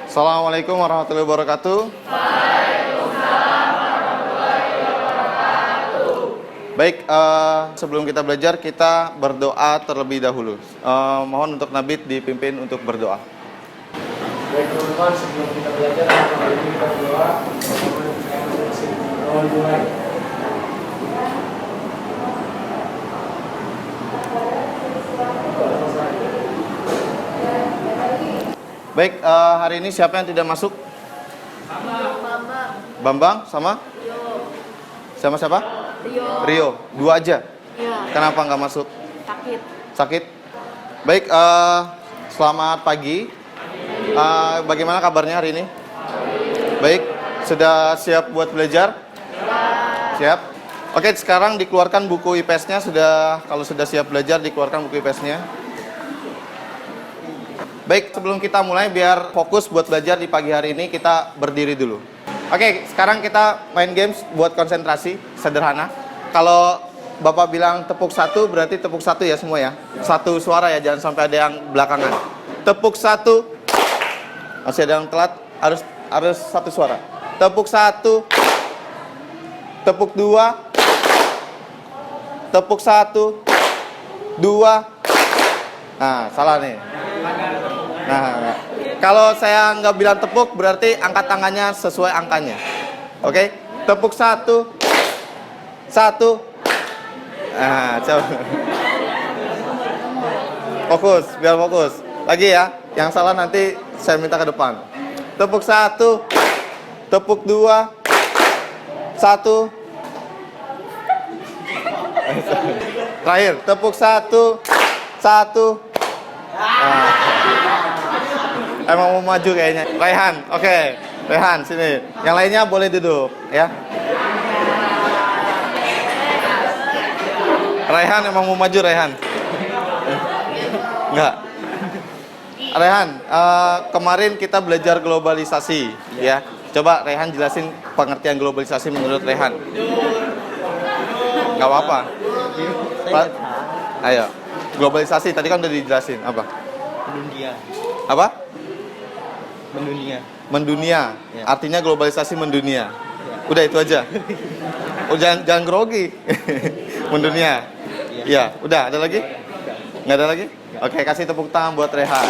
Assalamualaikum warahmatullahi wabarakatuh. Baik, sebelum kita belajar, kita berdoa terlebih dahulu. Mohon untuk Nabit dipimpin untuk berdoa. Baik teman-teman, sebelum kita belajar, hari ini kita berdoa. Mohon mulai. Baik, hari ini siapa yang tidak masuk? Bambang sama? Sama siapa? Rio. Dua aja? Iya. Kenapa nggak masuk? Sakit. Sakit? Baik, selamat pagi. Bagaimana kabarnya hari ini? Baik, sudah siap buat belajar? Siap? Oke, sekarang dikeluarkan buku IPS-nya. Kalau sudah siap belajar, dikeluarkan buku IPS-nya. Baik, sebelum kita mulai, biar fokus buat belajar di pagi hari ini, kita berdiri dulu. Oke, sekarang kita main games buat konsentrasi, sederhana. Kalau Bapak bilang tepuk satu, berarti tepuk satu ya semua ya. Satu suara ya, jangan sampai ada yang belakangan. Tepuk satu, masih ada yang telat, harus satu suara. Tepuk satu, tepuk dua, tepuk satu, dua. Nah, salah nih. Nah, kalau saya nggak bilang tepuk, berarti angkat tangannya sesuai angkanya. Oke? Tepuk satu. Satu. Nah, coba. Fokus, biar fokus. Lagi ya, yang salah nanti saya minta ke depan. Tepuk satu. Tepuk dua. Satu. Terakhir, tepuk satu. Satu. Nah. Emang mau maju kayaknya. Raihan, oke. Raihan, sini. Yang lainnya boleh duduk, ya. Raihan emang mau maju, Raihan? Enggak. Raihan, kemarin kita belajar globalisasi, ya. Coba Raihan jelasin pengertian globalisasi menurut Raihan. Enggak apa-apa. Ayo. Globalisasi tadi kan udah dijelasin, apa? Mendunia. Apa? Mendunia. Ya. Artinya globalisasi mendunia. Udah itu aja. Oh, jangan grogi. Mendunia. Ya, udah ada lagi? Nggak ada lagi? Oke, kasih tepuk tangan buat Rehan.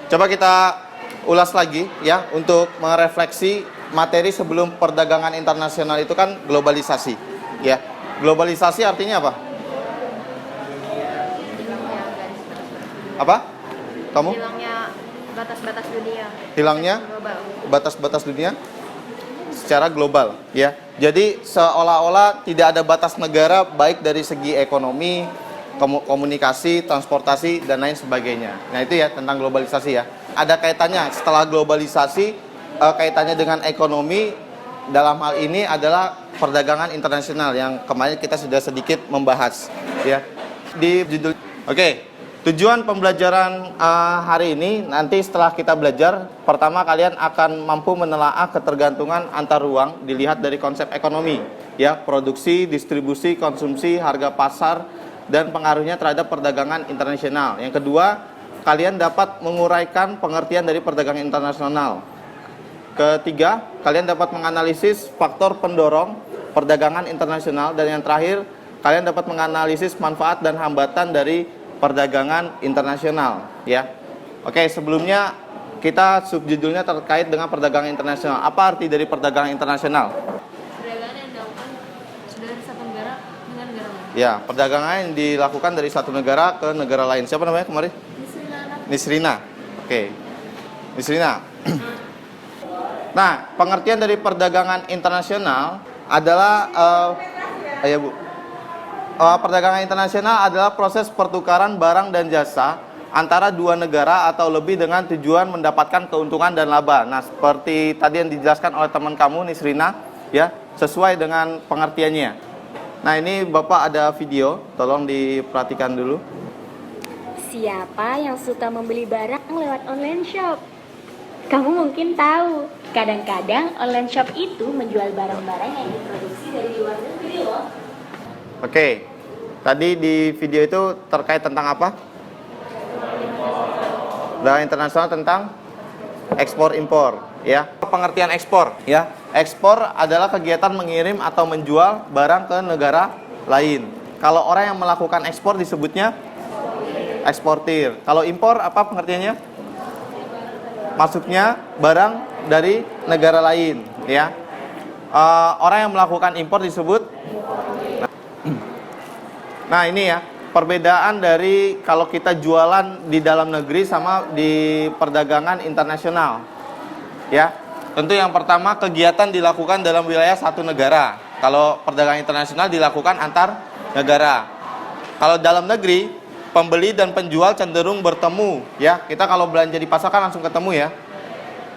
Coba kita ulas lagi ya untuk merefleksi materi sebelum perdagangan internasional itu kan globalisasi. Ya. Globalisasi artinya apa? Apa? Kamu? Hilangnya batas-batas dunia. Hilangnya Global. batas-batas dunia secara global, ya. Jadi seolah-olah tidak ada batas negara baik dari segi ekonomi, komunikasi, transportasi dan lain sebagainya. Nah, itu ya tentang globalisasi ya. Ada kaitannya setelah globalisasi kaitannya dengan ekonomi dalam hal ini adalah perdagangan internasional yang kemarin kita sudah sedikit membahas, ya. Di judul. Oke. Tujuan pembelajaran hari ini, nanti setelah kita belajar, pertama kalian akan mampu menelaah ketergantungan antar ruang dilihat dari konsep ekonomi, ya, produksi, distribusi, konsumsi, harga pasar, dan pengaruhnya terhadap perdagangan internasional. Yang kedua, kalian dapat menguraikan pengertian dari perdagangan internasional. Ketiga, kalian dapat menganalisis faktor pendorong perdagangan internasional. Dan yang terakhir, kalian dapat menganalisis manfaat dan hambatan dari perdagangan internasional, ya. Oke, sebelumnya kita subjudulnya terkait dengan perdagangan internasional. Apa arti dari perdagangan internasional? Perdagangan yang dilakukan sudah dari satu negara dengan negara lain. Ya, perdagangan yang dilakukan dari satu negara ke negara lain. Siapa namanya kemarin? Nisrina. Oke. Nisrina. Nah, pengertian dari perdagangan internasional adalah Bu. Perdagangan internasional adalah proses pertukaran barang dan jasa antara dua negara atau lebih dengan tujuan mendapatkan keuntungan dan laba. Nah, seperti tadi yang dijelaskan oleh teman kamu Nisrina, ya, sesuai dengan pengertiannya. Nah, ini Bapak ada video, tolong diperhatikan dulu. Siapa yang suka membeli barang lewat online shop? Kamu mungkin tahu, kadang-kadang online shop itu menjual barang-barang yang diproduksi dari luar negeri loh. Oke, tadi di video itu terkait tentang apa? Perdagangan internasional tentang ekspor impor, ya. Pengertian ekspor, ya. Ekspor adalah kegiatan mengirim atau menjual barang ke negara lain. Kalau orang yang melakukan ekspor disebutnya eksportir. Kalau impor apa pengertiannya? Masuknya barang dari negara lain, ya. Orang yang melakukan impor disebut. Nah, ini ya, perbedaan dari kalau kita jualan di dalam negeri sama di perdagangan internasional. Ya. Tentu yang pertama kegiatan dilakukan dalam wilayah satu negara. Kalau perdagangan internasional dilakukan antar negara. Kalau dalam negeri, pembeli dan penjual cenderung bertemu, ya. Kita kalau belanja di pasar kan langsung ketemu, ya.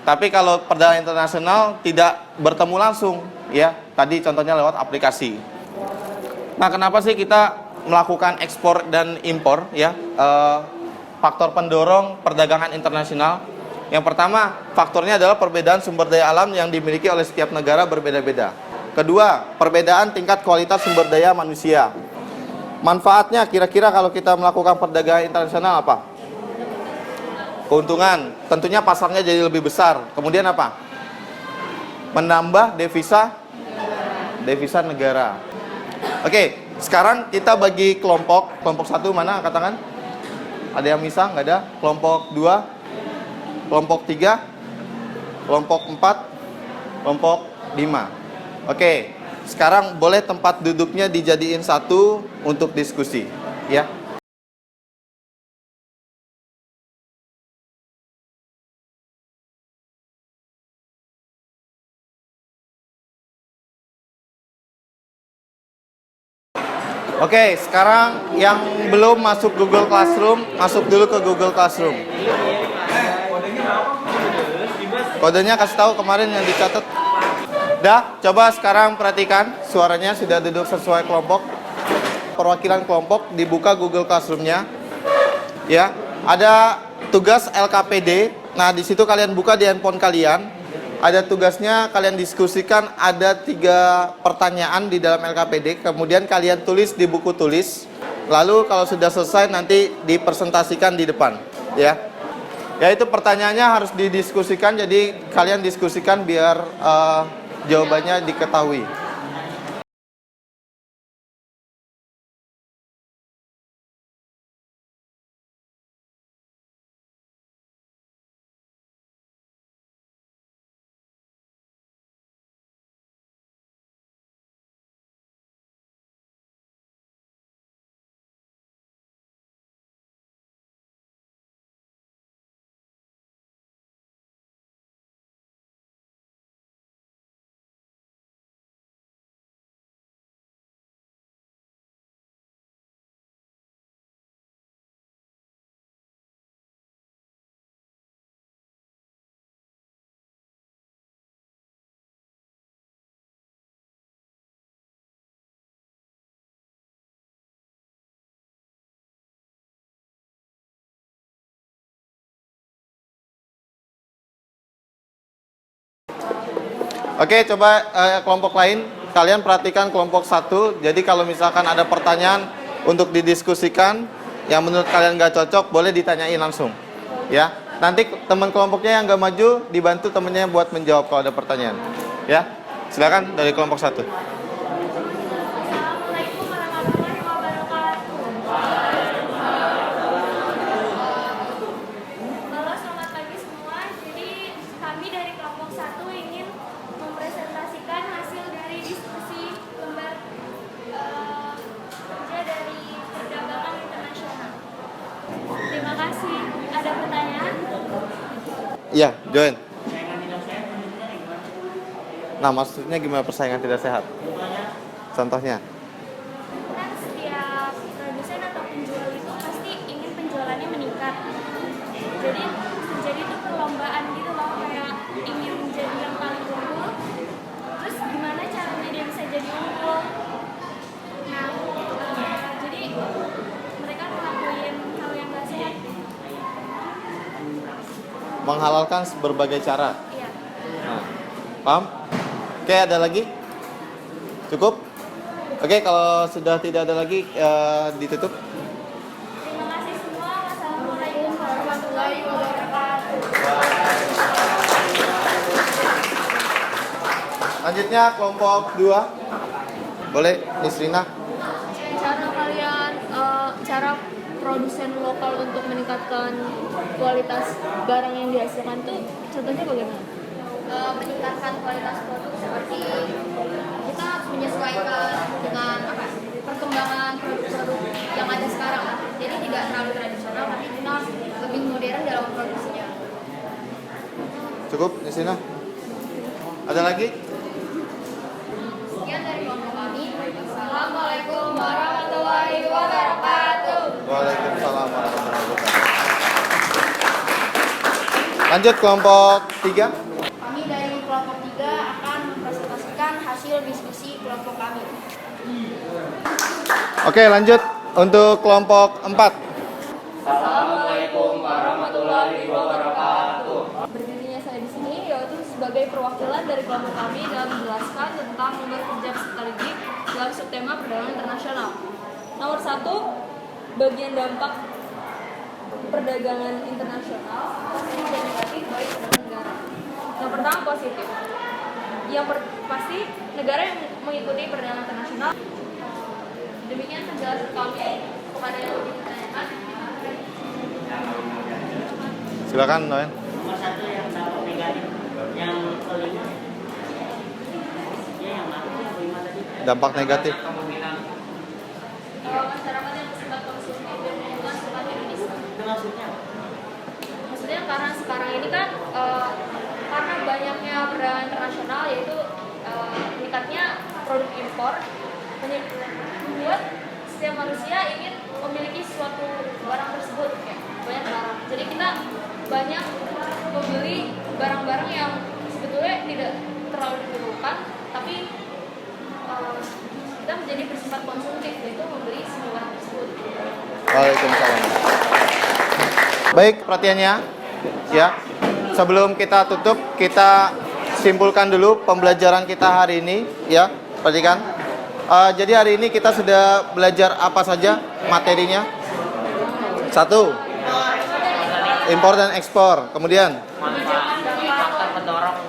Tapi kalau perdagangan internasional tidak bertemu langsung, ya. Tadi contohnya lewat aplikasi. Nah, kenapa sih kita melakukan ekspor dan impor, ya? Faktor pendorong perdagangan internasional. Yang pertama, faktornya adalah perbedaan sumber daya alam yang dimiliki oleh setiap negara berbeda-beda. Kedua, perbedaan tingkat kualitas sumber daya manusia. Manfaatnya kira-kira kalau kita melakukan perdagangan internasional apa? Keuntungan, tentunya pasarnya jadi lebih besar. Kemudian apa? Menambah devisa negara. Oke, sekarang kita bagi kelompok. Kelompok 1 mana angkat tangan? Ada yang bisa? Nggak ada. Kelompok 2, kelompok 3, kelompok 4, kelompok 5. Oke, sekarang boleh tempat duduknya dijadiin satu untuk diskusi, ya. Oke, sekarang yang belum masuk Google Classroom, masuk dulu ke Google Classroom. Kodenya kasih tahu kemarin yang dicatat. Dah, coba sekarang perhatikan suaranya sudah duduk sesuai kelompok. Perwakilan kelompok dibuka Google Classroom-nya. Ya, ada tugas LKPD. Nah, di situ kalian buka di handphone kalian. Ada tugasnya kalian diskusikan, ada 3 pertanyaan di dalam LKPD. Kemudian kalian tulis di buku tulis. Lalu kalau sudah selesai nanti dipresentasikan di depan, ya. Ya, itu pertanyaannya harus didiskusikan, jadi kalian diskusikan biar jawabannya diketahui. Oke, coba kelompok lain. Kalian perhatikan kelompok 1. Jadi kalau misalkan ada pertanyaan untuk didiskusikan yang menurut kalian nggak cocok, boleh ditanyain langsung, ya. Nanti teman kelompoknya yang nggak maju dibantu temennya buat menjawab kalau ada pertanyaan, ya. Silakan dari kelompok 1. Assalamualaikum warahmatullahi wabarakatuh. Halo, selamat pagi semua. Jadi kami dari kelompok 1 ingin mempresentasikan hasil dari diskusi lembar kerja dari perdagangan internasional. Terima kasih. Ada pertanyaan? Iya, join. Nah, maksudnya gimana persaingan tidak sehat? Contohnya? Kan setiap produsen atau penjual itu pasti ingin penjualannya meningkat. Jadi terjadi tuh perlombaan gitu loh, kayak ingin menjadi yang paling unggul. Terus gimana caranya dia bisa jadi unggul? Nah, jadi mereka ngelakuin hal yang gak sehat. Menghalalkan berbagai cara. Iya. Nah, paham? Oke, ada lagi? Cukup? Oke, kalau sudah tidak ada lagi, ditutup. Terima kasih semua. Wassalamualaikum warahmatullahi wabarakatuh. Lanjutnya kelompok 2. Boleh, Nisrina. Cara kalian, cara produsen lokal untuk meningkatkan kualitas barang yang dihasilkan tuh contohnya bagaimana? Meningkatkan kualitas produk seperti kita menyesuaikan dengan perkembangan produk-produk yang ada sekarang. Jadi tidak terlalu tradisional tapi kita lebih modern dalam produksinya. Cukup, Nisrina? Ada lagi? Sekian dari kelompok kami. Assalamualaikum warahmatullahi wabarakatuh. Waalaikumsalam warahmatullahi wabarakatuh. Lanjut kelompok 3. Kami dari kelompok 3 akan mempresentasikan hasil diskusi kelompok kami. Oke, lanjut untuk kelompok 4. Assalamualaikum warahmatullahi wabarakatuh. Berdirinya saya di sini yaitu sebagai perwakilan dari kelompok kami dalam menjelaskan tentang nomor kerja sekaligus dalam subtema perdagangan internasional. Nomor 1, bagian dampak perdagangan internasional positif dan negatif baik terhadap negara. Yang pertama positif. Yang pasti negara yang mengikuti perdagangan internasional. Demikian penjelasan kami kepada yang lebih ditanyakan. Silakan, Noen. Nomor 1 yang dampak negatif, yang kelima ya yang mana yang kelima tadi? Dampak negatif. Masyarakat yang bersifat konsumtif dan menggunakan selat Indonesia. Itu maksudnya apa? Maksudnya karena sekarang ini kan karena banyaknya perdagangan internasional yaitu meningkatnya produk impor membuat setiap manusia ingin memiliki suatu barang tersebut kayak banyak barang. Jadi kita banyak membeli barang-barang yang sebetulnya tidak terlalu diperlukan, tapi kita menjadi bersifat konsumtif yaitu membeli semua barang tersebut. Waalaikumsalam. Baik, perhatiannya ya. Sebelum kita tutup, kita simpulkan dulu pembelajaran kita hari ini ya. Perhatikan. Jadi hari ini kita sudah belajar apa saja materinya? 1, impor dan ekspor. Kemudian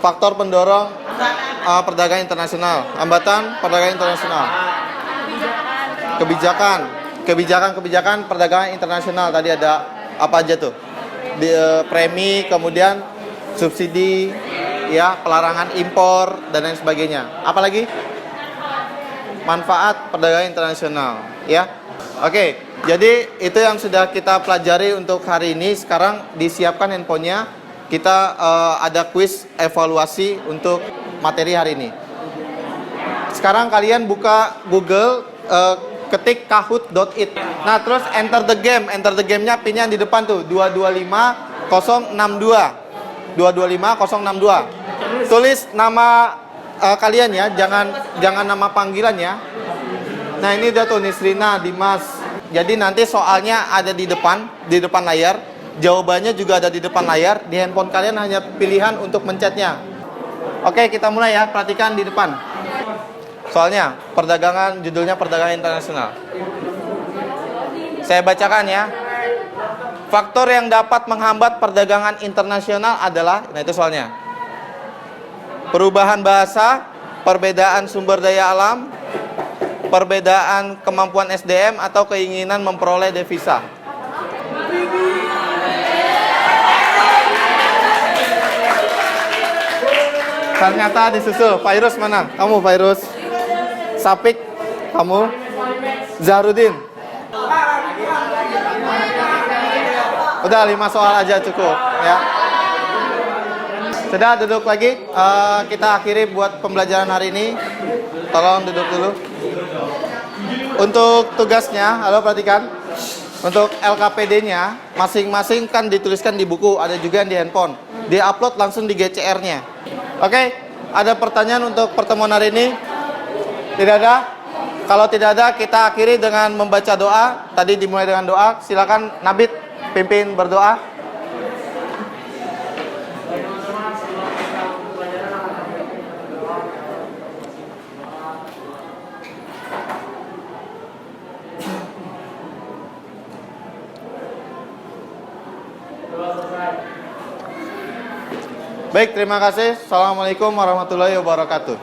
faktor pendorong perdagangan internasional, hambatan perdagangan internasional, kebijakan perdagangan internasional. Tadi ada apa aja tuh? Premi, kemudian subsidi, ya, pelarangan impor dan lain sebagainya. Apalagi? Manfaat perdagangan internasional, ya. Oke, jadi itu yang sudah kita pelajari untuk hari ini. Sekarang disiapkan handphonenya. Kita ada kuis evaluasi untuk materi hari ini. Sekarang kalian buka Google, ketik kahoot.it. Nah, terus enter the game. Enter the game-nya pinnya di depan tuh, 225062. 225062. Tulis nama kalian ya, jangan nama panggilan ya. Nah, ini udah tuh Nisrina, Dimas. Jadi nanti soalnya ada di depan layar, jawabannya juga ada di depan layar. Di handphone kalian hanya pilihan untuk mencetnya. Oke, kita mulai ya. Perhatikan di depan. Soalnya judulnya perdagangan internasional. Saya bacakan ya. Faktor yang dapat menghambat perdagangan internasional adalah, nah itu soalnya, perubahan bahasa, perbedaan sumber daya alam, perbedaan kemampuan SDM, atau keinginan memperoleh devisa. Ternyata disusul. Fairuz mana? Kamu Fairuz. Sapik, kamu. Zahrudin. Udah 5 soal aja cukup ya. Sudah, duduk lagi. Kita akhiri buat pembelajaran hari ini. Tolong duduk dulu. Untuk tugasnya, halo perhatikan. Untuk LKPD-nya, masing-masing kan dituliskan di buku, ada juga yang di handphone. Di-upload langsung di GCR-nya. Oke, ada pertanyaan untuk pertemuan hari ini? Tidak ada? Kalau tidak ada, kita akhiri dengan membaca doa. Tadi dimulai dengan doa. Silakan Nabit pimpin berdoa. Baik, terima kasih. Assalamualaikum warahmatullahi wabarakatuh.